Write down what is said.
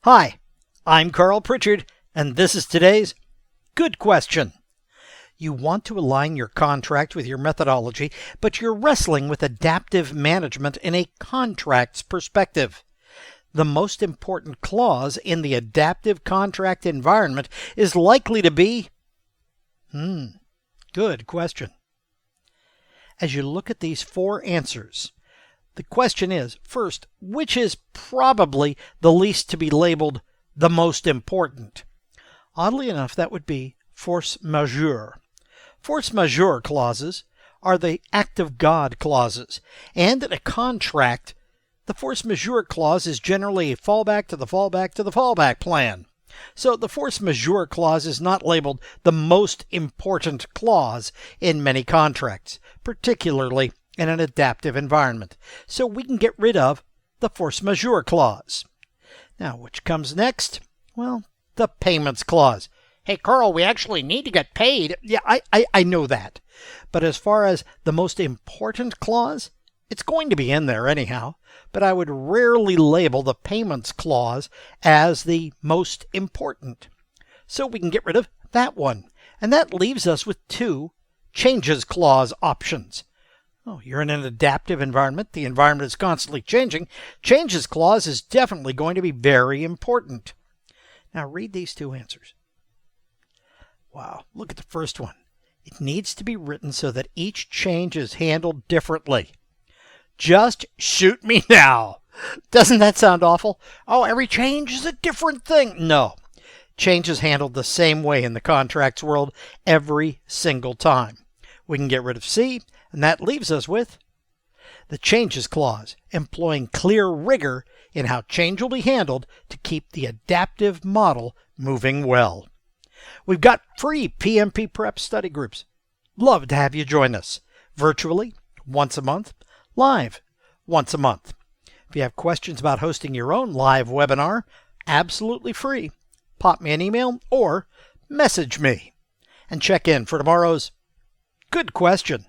Hi, I'm Carl Pritchard, and this is today's Good Question. You want to align your contract with your methodology, but you're wrestling with adaptive management in a contract's perspective. The most important clause in the adaptive contract environment is likely to be... Good question. As you look at these four answers, the question is, first, which is probably the least to be labeled the most important? Oddly enough, that would be force majeure. Force majeure clauses are the act of God clauses, and in a contract, the force majeure clause is generally a fallback to the fallback to the fallback plan. So the force majeure clause is not labeled the most important clause in many contracts, particularly in an adaptive environment. So we can get rid of the force majeure clause. Now, which comes next? Well, the payments clause. Hey, Carl, we actually need to get paid. Yeah, I know that. But as far as the most important clause, it's going to be in there anyhow. But I would rarely label the payments clause as the most important. So we can get rid of that one. And that leaves us with two changes clause options. Oh, you're in an adaptive environment. The environment is constantly changing. Changes clause is definitely going to be very important. Now read these two answers. Wow, look at the first one. It needs to be written so that each change is handled differently. Just shoot me now. Doesn't that sound awful? Oh, every change is a different thing. No, change is handled the same way in the contracts world every single time. We can get rid of C, and that leaves us with the changes clause, employing clear rigor in how change will be handled to keep the adaptive model moving well. We've got free PMP prep study groups. Love to have you join us virtually once a month, live once a month. If you have questions about hosting your own live webinar, absolutely free, pop me an email or message me. And check in for tomorrow's Good Question.